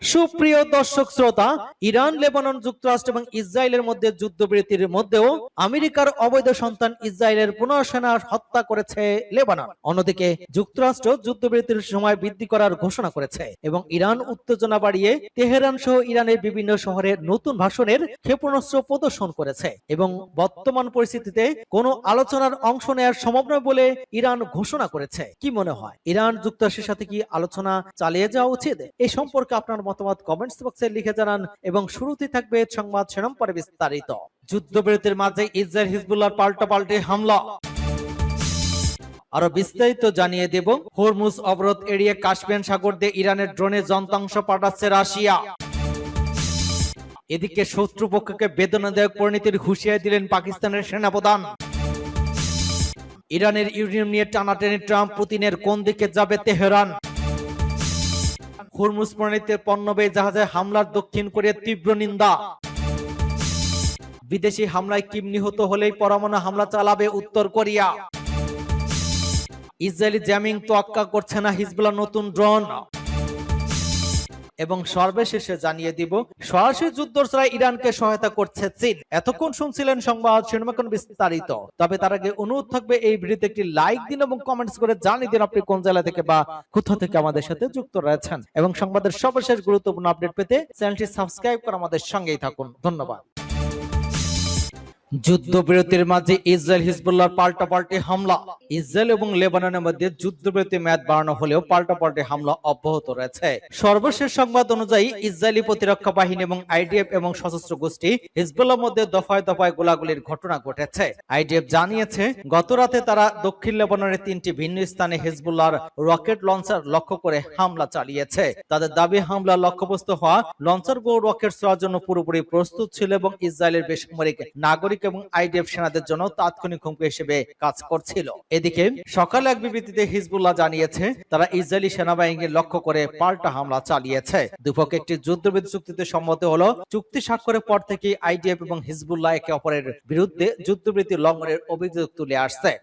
সুপ্রিয় দর্শক শ্রোতা, ইরান, লেবানন, যুক্তরাষ্ট্র এবং ইসরায়েলের মধ্যে যুদ্ধবিরতির মধ্যেও আমেরিকার অবৈধ সন্তান ইসরায়েলের 15 সেনা হত্যা করেছে লেবানন। অন্যদিকে যুক্তরাষ্ট্র যুদ্ধবিরতির সময় বৃদ্ধি করার ঘোষণা করেছে এবং ইরান উত্তেজনা বাড়িয়ে তেহরান সহ ইরানের বিভিন্ন শহরে নতুন ভাষণের ক্ষেপণাস্ত্র প্রদর্শন করেছে এবং বর্তমান পরিস্থিতিতে কোনো আলোচনার অংশ নেওয়ার সম্ভব নয় বলে ইরান ঘোষণা করেছে। কি মনে হয়, ইরান যুক্তরাষ্ট্রের সাথে কি আলোচনা চালিয়ে যাওয়া উচিত? এই সম্পর্কে আপনার মতামত কমেন্টস বক্সে লিখে জানান এবং শুরুতেই থাকবে সংবাদ শিরোনাম পরে বিস্তারিত। যুদ্ধবিরতির মাঝে ইসরায়েল হিজবুল্লাহর পাল্টাপাল্টি হামলা, আরো বিস্তারিত জানিয়ে দেব। হরমুজ অবরোধ এড়িয়ে কাস্পিয়ান সাগর দিয়ে ইরানের ড্রোনে যন্ত্রাংশ পাঠাচ্ছে রাশিয়া। এদিকে শত্রুপক্ষকে বেদনাদায়ক পরিণতির হুঁশিয়ারি দিলেন পাকিস্তানের সেনাপ্রধান। ইরানের ইউরেনিয়াম নিয়ে টানাটানি ট্রাম্প, পুতিনের কোন দিকে যাবে তেহরান। হরমুজ প্রণালীতে পণ্যবাহী জাহাজে হামলার দক্ষিণ কোরিয়ার তীব্র নিন্দা। বিদেশি হামলায় কিম নিহত হলেই পরমাণু হামলা চালাবে উত্তর কোরিয়া। ইসরায়েলি জ্যামিং তোয়াক্কা করছে না হিজবুল্লাহ নতুন ড্রোন। এবং সর্বশেষে জানিয়ে দিব, সরাসরি যুদ্ধ ছাড়া ইরানকে সহায়তা করছে চীন। এতক্ষণ শুনছিলেন সংবাদ শিরোনাম বিস্তারিত। তবে তার আগে অনুরোধ থাকবে এই ভিডিওতে একটি লাইক দিন এবং কমেন্টস করে জানিয়ে দিন আপনি কোন জেলা থেকে বা কোথা থেকে আমাদের সাথে যুক্ত রয়েছেন এবং সংবাদের সর্বশেষ গুরুত্বপূর্ণ আপডেট পেতে চ্যানেলটি সাবস্ক্রাইব করে আমাদের সঙ্গেই থাকুন। ধন্যবাদ। যুদ্ধবিরতির মাঝে ইসরায়েল হিজবুল্লাহর পাল্টাপাল্টি হামলা। ইসরায়েল এবং লেবাননের মধ্যে যুদ্ধবিরতি মেয়াদ বাড়ানো হলেও পাল্টাপাল্টি হামলা অব্যাহত রয়েছে। সর্বশেষ সংবাদ অনুযায়ী ইসরায়েলি প্রতিরক্ষা বাহিনী এবং আইডিএফ এবং সশস্ত্র গোষ্ঠী হিজবুল্লাহর মধ্যে দফায় দফায় গোলাগুলির ঘটনা ঘটেছে। আইডিএফ জানিয়েছে গত রাতে তারা দক্ষিণ লেবাননের 3টি ভিন্ন স্থানে হিজবুল্লাহর রকেট লঞ্চার লক্ষ্য করে হামলা চালিয়েছে। তাদের দাবি, হামলার লক্ষ্যবস্তু হওয়া লঞ্চারগুলো রকেট ছোড়ার জন্য পুরোপুরি প্রস্তুত ছিল এবং ইসরায়েলের বেসামরিক নাগরিক এবং আইডিএফ সেনাদের জন্য তাৎক্ষণিক হুমকি হিসেবে কাজ করছিল। এদিকে সকালে এক বিবৃতিতে হিজবুল্লাহ জানিয়েছে তারা ইসরায়েলি সেনাবাহিনীকে লক্ষ্য করে পাল্টা হামলা চালিয়েছে। দুপক্ষ একটি যুদ্ধবিরতি চুক্তিতে সম্মত হলো। চুক্তি স্বাক্ষরের পর থেকে আইডিএফ এবং হিজবুল্লাহ একে অপরের বিরুদ্ধে যুদ্ধবিরতি লঙ্ঘনের অভিযোগ তুলে আসছে।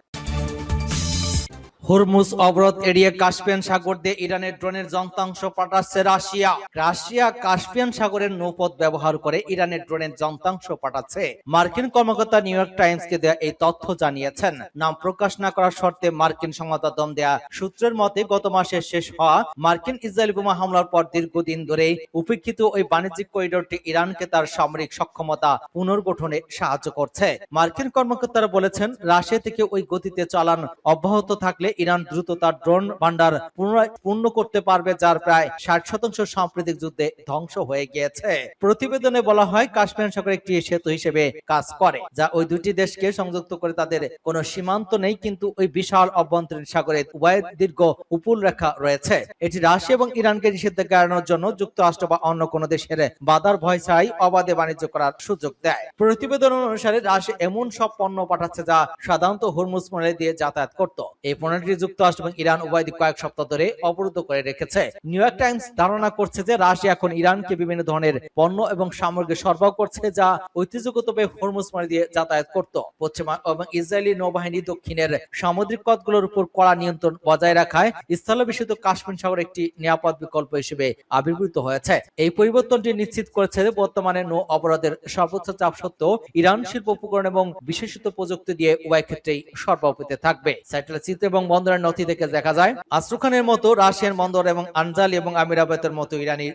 হরমুজ অবরোধ এড়িয়ে কাস্পিয়ান সাগর দিয়ে ইরানের ড্রোনের যন্ত্রাংশ পাঠাচ্ছে রাশিয়া। রাশিয়া কাস্পিয়ান সাগরের নৌপথ ব্যবহার করে ইরানের ড্রোনের যন্ত্রাংশ পাঠাচ্ছে। মার্কিন কর্মকর্তা নিউ ইয়র্ক টাইমসকে দেয়া এই তথ্য জানিয়েছেন। নাম প্রকাশ না করার শর্তে মার্কিন সংবাদ মাধ্যম দেয়া সূত্রের মতে গত মাসে শেষ হওয়া মার্কিন ইসরায়েল বোমা হামলার পর দীর্ঘদিন ধরে উপেক্ষিত ওই বাণিজ্যিক করিডোরটি ইরানকে তার সামরিক সক্ষমতা পুনর্গঠনে সাহায্য করছে। মার্কিন কর্মকর্তারা বলেছেন রাশিয়া থেকে ওই গতিতে চালান অব্যাহত থাকলে ইরান দ্রুত তার ড্রোন ভান্ডার পুনরায় পূর্ণ করতে পারবে, যার প্রায় 60% সাম্প্রতিক যুদ্ধে ধ্বংস হয়ে গিয়েছে। প্রতিবেদনে বলা হয় কাস্পিয়ান সাগর একটি সেতু হিসেবে কাজ করে, যা ওই দুটি দেশকে সংযুক্ত করে। তাদের কোনো সীমান্ত নেই, কিন্তু ওই বিশাল অভ্যন্তরীণ সাগরে উভয় দীর্ঘ উপকূল রেখা রয়েছে। এটি রাশিয়া এবং ইরানকে নিষেধাজ্ঞা এড়ানোর জন্য যুক্তরাষ্ট্র বা অন্য কোনো দেশের বাধার ভয় ছাড়াই অবাধে বাণিজ্য করার সুযোগ দেয়। প্রতিবেদন অনুসারে রাশিয়া এমন সব পণ্য পাঠাচ্ছে যা সাধারণত হরমুজ প্রণালী দিয়ে যাতায়াত করত। এই প্রণালী যুক্তরাষ্ট্র এবং ইরান উভয় দিক কয়েক সপ্তাহ ধরে অবরুদ্ধ করে রেখেছে। নিউ ইয়র্ক টাইমস ধারণা করছে যে রাশিয়া এখন ইরানকে বিভিন্ন ধরনের পণ্য এবং সামগ্রী সরবরাহ করছে যা ঐতিহ্যগতভাবে হরমুজ প্রণালী দিয়ে যাতায়াত করত। পশ্চিমা এবং ইসরায়েলি নৌবাহিনী দক্ষিণের সামুদ্রিক পথগুলোর উপর কড়া নিয়ন্ত্রণ বজায় রাখায় স্থলবেষ্টিত কাস্পিয়ান সাগর একটি নিরাপদ বিকল্প হিসেবে আবির্ভূত হয়েছে। এই পরিবর্তনটি নিশ্চিত করেছে যে বর্তমানে নৌ অবরোধের সর্বোচ্চ চাপ সত্ত্বেও ইরান শিল্প উপকরণ এবং বিশেষিত প্রযুক্তি দিয়ে উভয় ক্ষেত্রেই সরবরাহ পেতে থাকবে। স্যাটেলাইট চিত্র এবং বন্দরের নথি থেকে দেখা যায় আস্ট্রখানের মতো রাশিয়ান বন্দর এবং আনজালি এবং আমিরাবাতের মতো ইরানি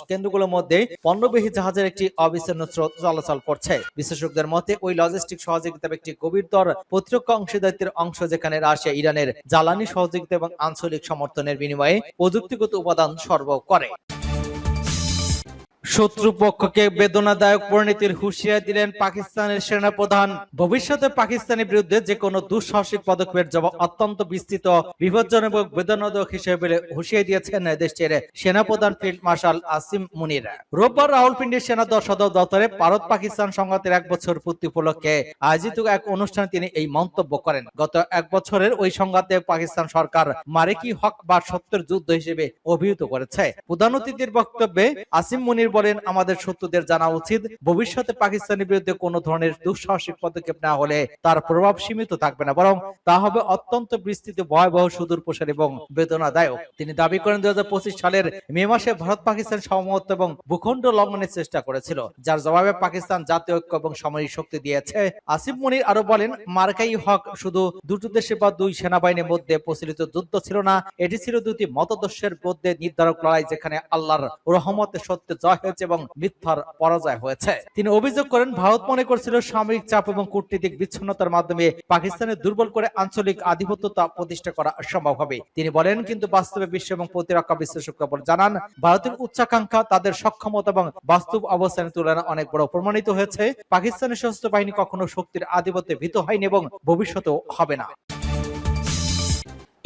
কেন্দ্রগুলোর মধ্যে পণ্যবাহী জাহাজের একটি অবিচ্ছিন্ন স্রোত চলাচল করছে। বিশেষজ্ঞদের মতে ওই লজিস্টিক সহযোগিতা একটি গভীরতর প্রতিরক্ষা অংশীদারিত্বের অংশ, যেখানে রাশিয়া ইরানের জ্বালানি সহযোগিতা এবং আঞ্চলিক সমর্থনের বিনিময়ে প্রযুক্তিগত উপাদান সরবরাহ করে। শত্রুপক্ষকে বেদনাদায়ক পরিণতির হুঁশিয়ারি দিলেন পাকিস্তানের সেনাপ্রধান। ভবিষ্যতে পাকিস্তানের বিরুদ্ধে যে কোনো দুঃসাহসিক পদক্ষেপের জবাব অত্যন্ত বিস্তৃত, বিপজ্জনক এবং বেদনাদায়ক হিসেবে বলে হুঁশিয়ারি দিয়েছেন দেশটির সেনাপ্রধান ফিল্ড মার্শাল আসিম মুনির। রোববার রাওয়ালপিন্ডির সেনা সদর দপ্তরে ভারত পাকিস্তান সংঘাতের 1 বছর পূর্তি উপলক্ষে আয়োজিত এক অনুষ্ঠানে তিনি এই মন্তব্য করেন। গত 1 বছরের ওই সংঘাতে পাকিস্তান সরকার মারে কি হক বা সত্যের যুদ্ধ হিসেবে অভিহিত করেছে। প্রধান অতিথির বক্তব্যে আসিম মুনির বলেন, আমাদের শত্রুদের জানা উচিত ভবিষ্যতে পাকিস্তানের বিরুদ্ধে কোনো ধরনের দুঃসাহসিক পদক্ষেপ না হলে তার প্রভাব সীমিত থাকবে না, বরং তা হবে অত্যন্ত বিস্তৃত, ভয়াবহ, সুদূরপ্রসারী এবং বেদনাদায়ক। তিনি দাবি করেন 2025 সালের মে মাসে ভারত পাকিস্তান সমমত এবং ভূখণ্ড লঙ্ঘনের চেষ্টা করেছিল, যার জবাবে পাকিস্তান জাতীয় ঐক্য এবং সামরিক শক্তি দিয়েছে। আসিফ মনির আরো বলেন, মার্কাই হক শুধু দুটো দেশে বা দুই সেনাবাহিনীর মধ্যে প্রচলিত যুদ্ধ ছিল না, এটি ছিল দুটি মতাদর্শের মধ্যে নির্ধারক লড়াই, যেখানে আল্লাহর রহমতে সত্য জয় হয়েছে এবং মিথ্যার পরাজয় হয়েছে। তিনি অভিযোগ করেন, ভারত মনে করছিল সামরিক চাপ এবং কূটনীতিক বিচ্ছিন্নতার মাধ্যমে পাকিস্তানের দুর্বল করে আঞ্চলিক আধিপত্যতা প্রতিষ্ঠা করা সম্ভব হবে। তিনি বলেন, কিন্তু বাস্তবে বিশ্ব এবং প্রতিরক্ষা বিশ্লেষকরা জানান, ভারতের উচ্চাকাঙ্ক্ষা তাদের সক্ষমতা এবং বাস্তব অবস্থানের তুলনায় অনেক বড় প্রমাণিত হয়েছে। পাকিস্তানের সশস্ত্র বাহিনী কখনো শক্তির আধিপত্যে ভীত হয়নি এবং ভবিষ্যতেও হবে না।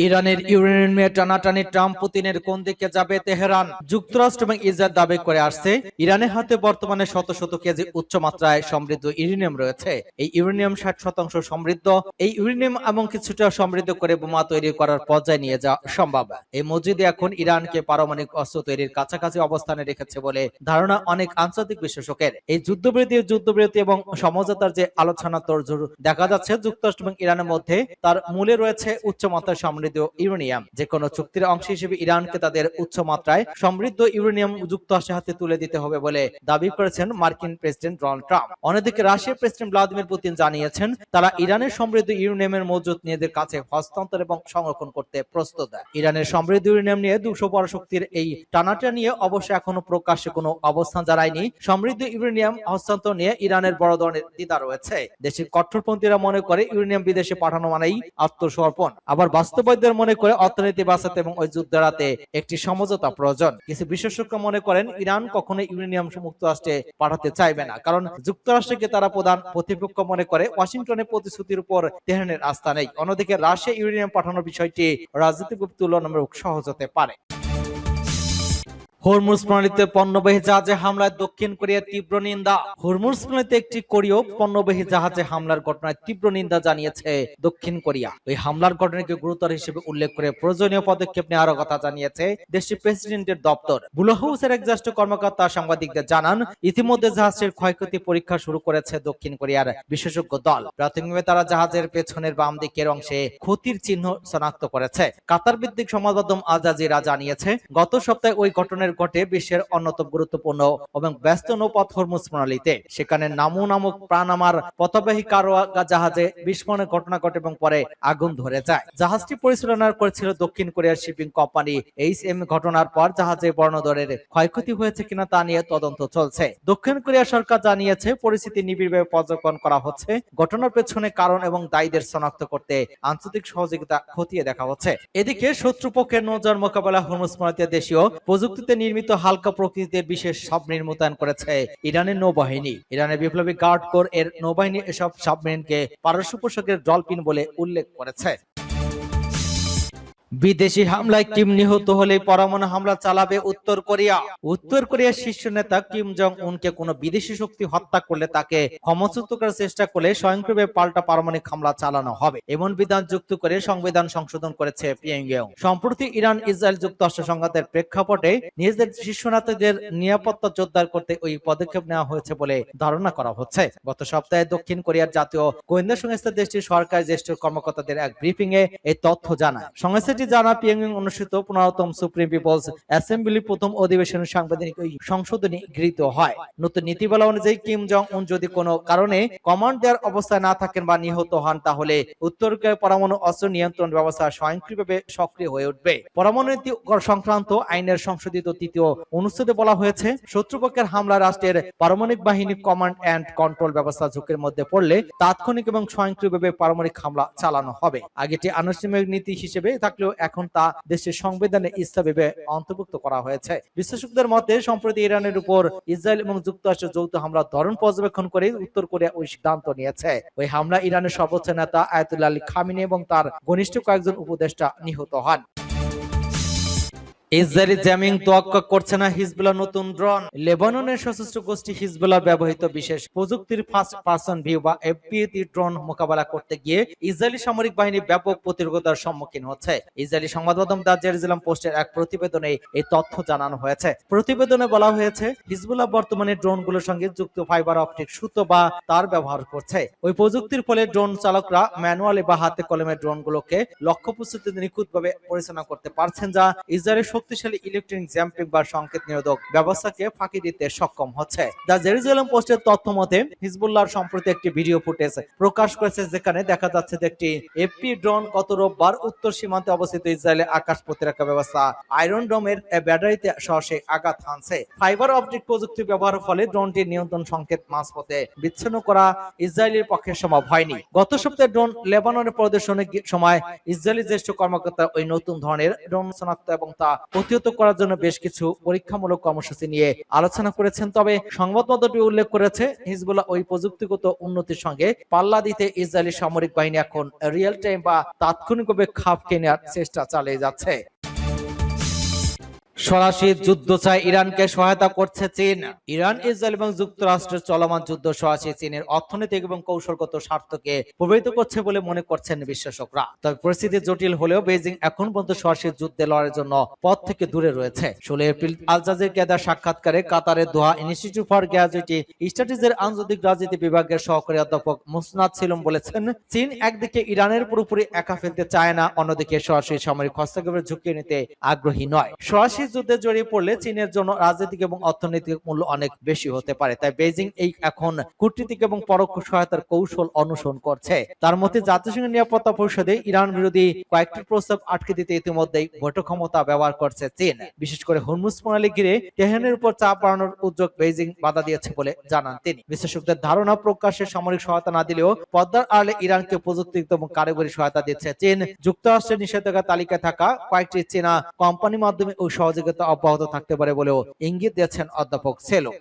ইরানের ইউরেনিয়াম নিয়ে টানাটানি, ট্রাম্প পুতিনের কোন দিকে যাবে তেহরান? যুক্তরাষ্ট্র এবং ইসরায়েল দাবি করে আসছে, ইরানের হাতে বর্তমানে শত শত কেজি উচ্চ মাত্রায় সমৃদ্ধ ইউরেনিয়াম রয়েছে। এই ইউরেনিয়াম 60% সমৃদ্ধ। এই ইউরেনিয়াম এবং কিছুটা সমৃদ্ধ করে বোমা তৈরি করার পর্যায়ে নিয়ে যাওয়া সম্ভব। এই মসজিদে এখন ইরানকে পারমাণবিক অস্ত্র তৈরির কাছাকাছি অবস্থানে রেখেছে বলে ধারণা অনেক আন্তর্জাতিক বিশ্লেষকের। এই যুদ্ধবিরতি এবং সমঝোতার যে আলোচনা তোড়জোড় দেখা যাচ্ছে যুক্তরাষ্ট্র এবং ইরানের মধ্যে, তার মূলে রয়েছে উচ্চমাত্রায় সমৃদ্ধ ইউরেনিয়াম। যে কোনো চুক্তির অংশ হিসেবে ইরানকে তাদের উচ্চ মাত্রায় সমৃদ্ধ ইউরেনিয়াম যুক্তরাষ্ট্রের হাতে তুলে দিতে হবে বলে দাবি করেছেন মার্কিন প্রেসিডেন্ট ডোনাল্ড ট্রাম্প। অন্যদিকে রাশিয়ার প্রেসিডেন্ট ভ্লাদিমির পুতিন জানিয়েছেন, তারা ইরানের সমৃদ্ধ ইউরেনিয়ামের মজুদ নিজেদের কাছে হস্তান্তর এবং সংরক্ষণ করতে প্রস্তুত। ইরানের সমৃদ্ধ ইউরেনিয়াম নিয়ে 200 পরশক্তির এই টানাটা নিয়ে অবশ্য এখনো প্রকাশ্যে কোনো অবস্থান জানায়নি। সমৃদ্ধ ইউরেনিয়াম হস্তান্তর নিয়ে ইরানের বড় ধরনের দ্বিধা রয়েছে। দেশের কট্টরপন্থীরা মনে করে ইউরেনিয়াম বিদেশে পাঠানো মানেই আত্মসমর্পণ, আবার বাস্তববাদীরা মনে করে অর্থনীতি বাঁচাতে এবং ওই যুদ্ধ এড়াতে একটি সমঝোতা প্রয়োজন। কিছু বিশেষজ্ঞ মনে করেন, ইরান কখনো ইউরেনিয়াম যুক্তরাষ্ট্রে পাঠাতে চাইবে না, কারণ যুক্তরাষ্ট্রকে তারা প্রধান প্রতিপক্ষ মনে করে। ওয়াশিংটনের প্রতিশ্রুতির উপর তেহরানের আস্থা নেই। অন্যদিকে রাশিয়া ইউরেনিয়াম পাঠানোর বিষয়টি রাজনৈতিক তুলনামূলক সহজ হতে পারে। হরমুজ প্রণালীতে পণ্যবাহী জাহাজে হামলায় দক্ষিণ কোরিয়ার তীব্র নিন্দা। হরমুজ প্রণালীতে একটি কোরীয় পণ্যবাহী জাহাজে হামলার ঘটনায় তীব্র নিন্দা জানিয়েছে দক্ষিণ কোরিয়া। ওই হামলার ঘটনাকে গুরুতর হিসেবে উল্লেখ করে প্রয়োজনীয় পদক্ষেপ নেওয়ার কথা জানিয়েছে দেশটির প্রেসিডেন্টের দপ্তর। ব্লু হাউসের এক জ্যেষ্ঠ কর্মকর্তা সাংবাদিকদের জানান, ইতিমধ্যে জাহাজের ক্ষয়ক্ষতি পরীক্ষা শুরু করেছে দক্ষিণ কোরিয়ার বিশেষজ্ঞ দল। প্রাথমিকভাবে তারা জাহাজের পেছনের বাম দিকের অংশে ক্ষতির চিহ্ন শনাক্ত করেছে। কাতার ভিত্তিক সংবাদ মাধ্যম আল জাজিরা জানিয়েছে, গত সপ্তাহে ওই ঘটনার ঘটে বিশ্বের অন্যতম গুরুত্বপূর্ণ এবং ব্যস্ত নৌপথ হরমুজ প্রণালীতে। সেখানে নামু নামক প্রাণামার পথবাহী কারওয়া জাহাজে বিস্ফোরণের ঘটনা ঘটে এবং পরে আগুন ধরে যায়। জাহাজটি পরিচালনা করেছিল দক্ষিণ কোরিয়ার শিপিং কোম্পানি HM। ঘটনার পর জাহাজে বড় ধরনের ক্ষয়ক্ষতি হয়েছে কিনা তা নিয়ে তদন্ত চলছে। দক্ষিণ কোরিয়া সরকার জানিয়েছে, পরিস্থিতি নিবিড়ভাবে পর্যবেক্ষণ করা হচ্ছে। ঘটনার পেছনে কারণ এবং দায়ীদের শনাক্ত করতে আন্তর্জাতিক সহযোগিতা খতিয়ে দেখা হচ্ছে। এদিকে শত্রুপক্ষের নৌযান মোকাবেলা হরমুজ প্রণালীতে দেশীয় প্রযুক্তিতে নির্মিত হালকা প্রকৃতির বিশেষ সাবমেরিন মোতায়েন করেছে ইরানের নৌবাহিনী। ইরানের বিপ্লবী গার্ড কোর এর নৌবাহিনী এসব সাবমেরিনকে পারস্য পোশাকের ডলফিন বলে উল্লেখ করেছে। বিদেশি হামলায় কিম নিহত হলে পরমাণু হামলা চালাবে উত্তর কোরিয়া। উত্তর কোরিয়ার শীর্ষ নেতা কিম জং উনকে কোনো বিদেশি শক্তি হত্যা করলে তাকে ক্ষমতাচ্যুত করার চেষ্টা করলে স্বয়ংক্রিয়ভাবে পাল্টা পারমাণবিক হামলা চালানো হবে, এমন বিধান যুক্ত করে সংবিধান সংশোধন করেছে পিয়ংইয়ং। সম্প্রতি ইরান ইসরায়েল যুক্তরাষ্ট্র সংঘাতের প্রেক্ষাপটে নিজেদের শীর্ষ নেতাদের নিরাপত্তা জোরদার করতে ওই পদক্ষেপ নেওয়া হয়েছে বলে ধারণা করা হচ্ছে। গত সপ্তাহে দক্ষিণ কোরিয়ার জাতীয় গোয়েন্দা সংস্থা দেশটির সরকারি জ্যেষ্ঠ কর্মকর্তাদের এক ব্রিফিং এ এই তথ্য জানায়। সংস্থাটি জানা, পিয়ংইয়ং অনুষ্ঠিত 15তম সুপ্রিম পিপলস অ্যাসেম্বলির প্রথম অধিবেশনে সাংবিধানিক ওই সংশোধনী গৃহীত হয়। নতুন নীতিমালা অনুযায়ী কিম জং উন যদি কোনো কারণে কমান্ড দেওয়ার অবস্থায় না থাকেন বা নিহত হন, তাহলে উত্তর কোরিয়ার পরমাণু অস্ত্র নিয়ন্ত্রণ ব্যবস্থা স্বয়ংক্রিয়ভাবে সক্রিয় হয়ে উঠবে। পরমাণু নীতি সংক্রান্ত আইনের সংশোধিত 3য় অনুচ্ছেদে বলা হয়েছে, শত্রুপক্ষের হামলা রাষ্ট্রের পারমাণবিক বাহিনী কমান্ড অ্যান্ড কন্ট্রোল ব্যবস্থা ঝুঁকির মধ্যে পড়লে তাৎক্ষণিক এবং স্বয়ংক্রিয়ভাবে পারমাণবিক হামলা চালানো হবে। আগে এটি আনুষ্ঠানিক নীতি হিসেবে থাকলেও এখন তা দেশের সংবিধানে ইসলামভাবে অন্তর্ভুক্ত করা হয়েছে। বিশ্লেষকদের মতে, সম্প্রতি ইরানের উপর ইসরায়েল এবং যুক্তরাষ্ট্রের যৌথ হামলার ধরন পর্যবেক্ষণ করে উত্তর কোরিয়া ওই সিদ্ধান্ত নিয়েছে। ওই হামলা ইরানের সর্বোচ্চ নেতা আয়াতুল্লাহ আলী খামেনি এবং তার ঘনিষ্ঠ কয়েকজন উপদেষ্টা নিহত হন। ইসরায়েলি জ্যামিং তোয়াক্কা করছে না হিজবুল্লাহ নতুন ড্রোন। লেবাননের সশস্ত্র গোষ্ঠী হিজবুল্লাহ ব্যবহৃত বিশেষ প্রযুক্তির ফার্স্ট পারসন ভিউ বা এফপিভি ড্রোন মোকাবেলা করতে গিয়ে ইসরায়েলি সামরিক বাহিনী ব্যাপক প্রতিরোধের সম্মুখীন হচ্ছে। ইসরায়েলি সংবাদ মাধ্যম দ্য জেরুজালেম পোস্টের এক প্রতিবেদনে এই তথ্য জানানো হয়েছে। প্রতিবেদনে বলা হয়েছে, হিজবুল্লাহ বর্তমানে ড্রোনগুলোর সঙ্গে যুক্ত ফাইবার অপটিক সুতো বা তার ব্যবহার করছে। ওই প্রযুক্তির ফলে ড্রোন চালকরা ম্যানুয়ালি বা হাতে কলমে ড্রোনগুলোকে লক্ষ্যবস্তুতে নিখুঁতভাবে পরিচালনা করতে পারছেন, যা ইসরায়েলের শক্তিশালী ইলেকট্রনিক জ্যাম্পিং বা সংকেত নিরোধক ব্যবস্থাকে ফাঁকি দিতে সক্ষম হচ্ছে। দ্য জেরুজালেম পোস্টের তথ্য মতে, হিজবুল্লাহর সম্প্রতি একটি ভিডিও ফুটেজ প্রকাশ করেছে, যেখানে দেখা যাচ্ছে যে একটি এফপি ড্রোন গত রোববার উত্তর সীমান্তে অবস্থিত ইসরায়েলের আকাশ প্রতিরক্ষা ব্যবস্থা আয়রন ডোমের ব্যাটারিতে সরাসরি আঘাত হানছে। ফাইবার অপটিক প্রযুক্তি ব্যবহারের ফলে ড্রোনটির নিয়ন্ত্রণ সংকেত মাঝপথে বিচ্ছিন্ন করা ইসরায়েলের পক্ষে সম্ভব হয়নি। গত সপ্তাহে ড্রোন লেবাননের প্রদর্শনের সময় ইসরায়েলি জ্যেষ্ঠ কর্মকর্তা ওই নতুন ধরনের ড্রোন শনাক্ত এবং তা প্রতিহত করার জন্য বেশ কিছু পরীক্ষামূলক কর্মসূচি নিয়ে আলোচনা করেছেন। তবে সংবাদপত্রটি উল্লেখ করেছে, হিজবুল্লাহ ওই প্রযুক্তিগত উন্নতির সঙ্গে পাল্লা দিতে ইসরায়েলি সামরিক বাহিনী এখন রিয়েল টাইম বা তাৎক্ষণিকভাবে খাপ খেয়ে নেওয়ার চেষ্টা চালিয়ে যাচ্ছে। সরাসরি যুদ্ধ চায় ইরানকে সহায়তা করছে চীন। ইরান, ইসরায়েল এবং যুক্তরাষ্ট্রের চলমান যুদ্ধ সরাসরি চীনের অর্থনৈতিক এবং কৌশলগত স্বার্থকে প্রভাবিত করছে বলে মনে করছেন বিশ্লেষকরা। তবে পরিস্থিতি জটিল হলেও বেইজিং এখন পর্যন্ত সরাসরি যুদ্ধে লড়ার জন্য পথ থেকে দূরে রয়েছে। 16 এপ্রিল আল জাজিরাকে দেওয়া সাক্ষাৎকারে কাতারের দোহা ইনস্টিটিউট ফর গ্র্যাজুয়েটি স্টাডিজের আন্তর্জাতিক রাজনীতি বিভাগের সহকারী অধ্যাপক মুসনাদ সিলম বলেছেন, চীন একদিকে ইরানের পুরোপুরি একা ফেলতে চায় না, অন্যদিকে সরাসরি সামরিক হস্তক্ষেপের ঝুঁকি নিতে আগ্রহী নয়। সরাসরি যুদ্ধে জড়িয়ে পড়লে চীনের জন্য রাজনৈতিক এবং অর্থনৈতিক মূল্য অনেক বেশি হতে পারে। তাই বেইজিং এই এখন কূটনীতিক এবং পরোক্ষ সহায়তার কৌশল অনুসরণ করছে। তার মতে, জাতিসংঘ নিরাপত্তা পরিষদে ইরান বিরোধী কয়েকটি প্রস্তাব আটকে দিতে ইতিমধ্যেই ভেটো ক্ষমতা ব্যবহার করছে চীন। বিশেষ করে হরমুজ প্রণালী ঘিরে তেহরানের উপর চাপ বাড়ানোর উদ্যোগ বেইজিং বাধা দিয়েছে বলে জানান তিনি। বিশেষজ্ঞদের ধারণা, প্রকাশ্যে সামরিক সহায়তা না দিলেও পদ্মার আড়ালে ইরানকে প্রযুক্তিগত এবং কারিগরি সহায়তা দিচ্ছে চীন। যুক্তরাষ্ট্রের নিষেধাজ্ঞা তালিকায় থাকা কয়েকটি চীনা কোম্পানির মাধ্যমে ওই সহযোগিতা অব্যাহত থাকতে পারে বলেও ইঙ্গিত দিয়েছেন অধ্যাপক সেলো।